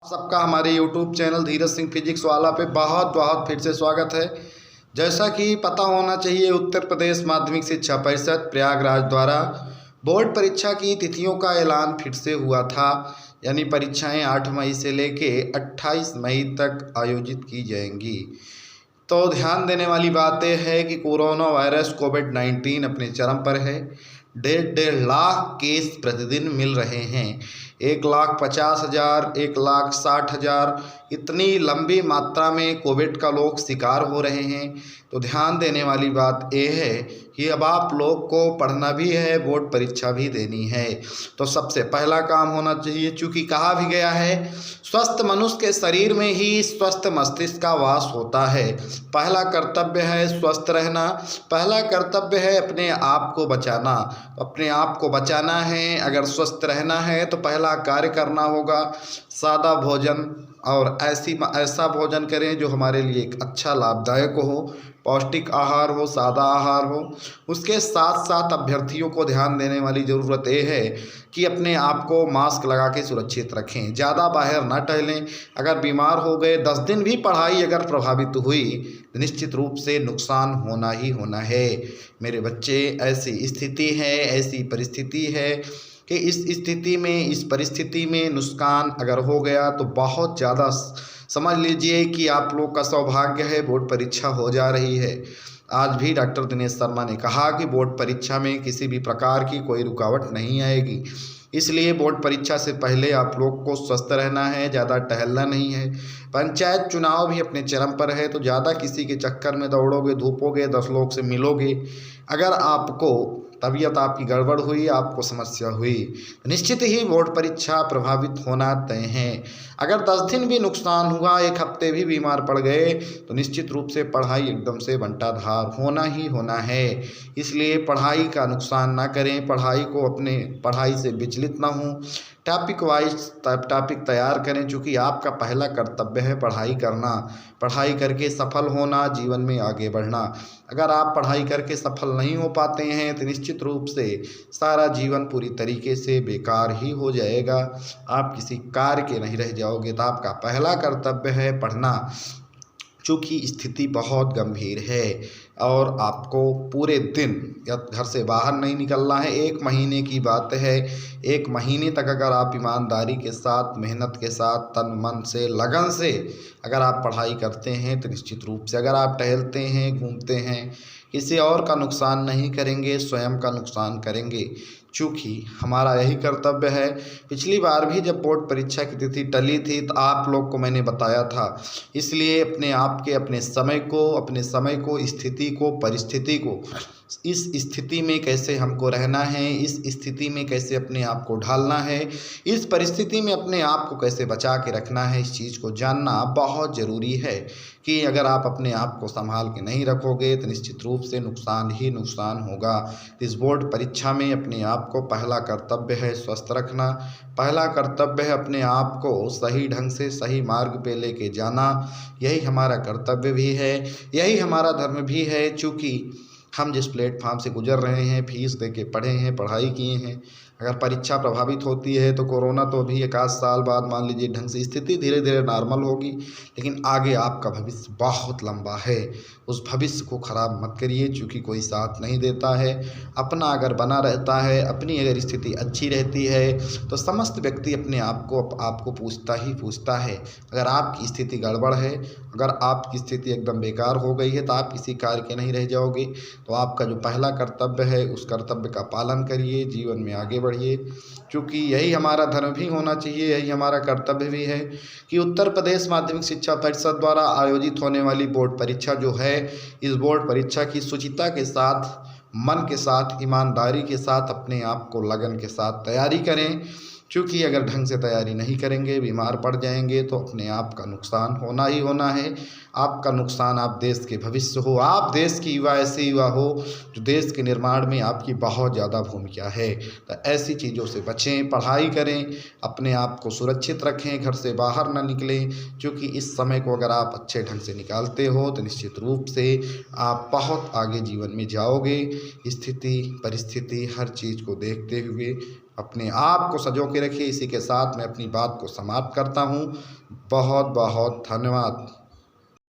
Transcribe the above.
सबका हमारे YouTube channel Dheeraj Singh physics वाला पे बहुत बहुत फिर से स्वागत है। जैसा कि पता होना चाहिए, उत्तर प्रदेश माध्यमिक शिक्षा परिषद प्रयागराज द्वारा बोर्ड परीक्षा की तिथियों का ऐलान फिर से हुआ था। यानी परीक्षाएं 8 मई से लेके 28 मई तक आयोजित की जाएंगी। तो ध्यान देने वाली बात यह है कि कोरोना वायरस कोविड-19 अपने चरम पर है। 1.5 लाख केस प्रतिदिन मिल रहे हैं। 1,50,000, 1,60,000 इतनी लंबी मात्रा में कोविड का लोग शिकार हो रहे हैं। तो ध्यान देने वाली बात यह है कि अब आप लोग को पढ़ना भी है, बोर्ड परीक्षा भी देनी है। तो सबसे पहला काम होना चाहिए, चूँकि कहा भी गया है स्वस्थ मनुष्य के शरीर में ही स्वस्थ मस्तिष्क का वास होता है। पहला कर्तव्य है स्वस्थ रहना, पहला कर्तव्य है अपने आप को बचाना। अपने आप को बचाना है, अगर स्वस्थ रहना है तो पहला कार्य करना होगा सादा भोजन, और ऐसा भोजन करें जो हमारे लिए एक अच्छा लाभदायक हो, पौष्टिक आहार हो, सादा आहार हो। उसके साथ साथ अभ्यर्थियों को ध्यान देने वाली ज़रूरत ये है कि अपने आप को मास्क लगा के सुरक्षित रखें, ज़्यादा बाहर ना टहलें। अगर बीमार हो गए, 10 दिन भी पढ़ाई अगर प्रभावित हुई तो निश्चित रूप से नुकसान होना ही होना है। मेरे बच्चे, ऐसी स्थिति है, ऐसी परिस्थिति है कि इस परिस्थिति में नुकसान अगर हो गया तो बहुत ज़्यादा समझ लीजिए कि आप लोग का सौभाग्य है, बोर्ड परीक्षा हो जा रही है। आज भी डॉक्टर दिनेश शर्मा ने कहा कि बोर्ड परीक्षा में किसी भी प्रकार की कोई रुकावट नहीं आएगी। इसलिए बोर्ड परीक्षा से पहले आप लोग को स्वस्थ रहना है, ज़्यादा टहलना नहीं है। पंचायत चुनाव भी अपने चरम पर है, तो ज़्यादा किसी के चक्कर में दौड़ोगे, धूपोगे, 10 लोग से मिलोगे, अगर आपको तबीयत आपकी गड़बड़ हुई, आपको समस्या हुई, तो निश्चित ही बोर्ड परीक्षा प्रभावित होना तय है। अगर 10 दिन भी नुकसान हुआ, 1 हफ्ते भी बीमार पड़ गए, तो निश्चित रूप से पढ़ाई एकदम से बंटाधार होना ही होना है। इसलिए पढ़ाई का नुकसान ना करें, पढ़ाई को अपने पढ़ाई से विचलित ना हों, टॉपिक वाइज टॉपिक तैयार करें। चूँकि आपका पहला कर्तव्य है पढ़ाई करना, पढ़ाई करके सफल होना, जीवन में आगे बढ़ना। अगर आप पढ़ाई करके सफल नहीं हो पाते हैं तो निश्चित रूप से सारा जीवन पूरी तरीके से बेकार ही हो जाएगा, आप किसी कार्य के नहीं रह जाओगे। तो आपका पहला कर्तव्य है पढ़ना। चूँकि स्थिति बहुत गंभीर है और आपको पूरे दिन या घर से बाहर नहीं निकलना है। 1 महीने की बात है, 1 महीने तक अगर आप ईमानदारी के साथ, मेहनत के साथ, तन मन से, लगन से अगर आप पढ़ाई करते हैं तो निश्चित रूप से अगर आप टहलते हैं, घूमते हैं, किसी और का नुकसान नहीं करेंगे, स्वयं का नुकसान करेंगे। चूँकि हमारा यही कर्तव्य है। पिछली बार भी जब बोर्ड परीक्षा की तिथि टली थी तो आप लोग को मैंने बताया था, इसलिए अपने समय को, स्थिति को, परिस्थिति को, इस स्थिति में कैसे हमको रहना है, इस स्थिति में कैसे अपने आप को ढालना है, इस परिस्थिति में अपने आप को कैसे बचा के रखना है, इस चीज़ को जानना बहुत ज़रूरी है। कि अगर आप अपने आप को संभाल के नहीं रखोगे तो निश्चित रूप से नुकसान ही नुकसान होगा। इस बोर्ड परीक्षा में अपने आप को पहला कर्तव्य है स्वस्थ रखना, पहला कर्तव्य है अपने आप को सही ढंग से सही मार्ग पे लेके जाना। यही हमारा कर्तव्य भी है, यही हमारा धर्म भी है। चूँकि हम जिस प्लेटफॉर्म से गुजर रहे हैं, फीस दे के पढ़े हैं, पढ़ाई किए हैं, अगर परीक्षा प्रभावित होती है तो कोरोना तो अभी 1 आध साल बाद मान लीजिए ढंग से स्थिति धीरे धीरे नॉर्मल होगी, लेकिन आगे आपका भविष्य बहुत लंबा है। उस भविष्य को ख़राब मत करिए, चूँकि कोई साथ नहीं देता है। अपना अगर बना रहता है, अपनी अगर स्थिति अच्छी रहती है तो समस्त व्यक्ति अपने आपको पूछता ही पूछता है। अगर आपकी स्थिति गड़बड़ है, अगर आपकी स्थिति एकदम बेकार हो गई है तो आप किसी कार्य के नहीं रह जाओगे। तो आपका जो पहला कर्तव्य है उस कर्तव्य का पालन करिए, जीवन में आगे बढ़िए। क्योंकि यही हमारा धर्म भी होना चाहिए, यही हमारा कर्तव्य भी है कि उत्तर प्रदेश माध्यमिक शिक्षा परिषद द्वारा आयोजित होने वाली बोर्ड परीक्षा जो है, इस बोर्ड परीक्षा की शुचिता के साथ, मन के साथ, ईमानदारी के साथ, अपने आप को लगन के साथ तैयारी करें। क्योंकि अगर ढंग से तैयारी नहीं करेंगे, बीमार पड़ जाएंगे तो अपने आप का नुकसान होना ही होना है। आपका नुकसान, आप देश के भविष्य हो, आप देश की युवा, ऐसे युवा हो जो देश के निर्माण में आपकी बहुत ज़्यादा भूमिका है। तो ऐसी चीज़ों से बचें, पढ़ाई करें, अपने आप को सुरक्षित रखें, घर से बाहर ना निकलें। क्योंकि इस समय को अगर आप अच्छे ढंग से निकालते हो तो निश्चित रूप से आप बहुत आगे जीवन में जाओगे। स्थिति, परिस्थिति, हर चीज़ को देखते हुए अपने आप को सँजो के रखिए। इसी के साथ मैं अपनी बात को समाप्त करता हूँ। बहुत बहुत धन्यवाद।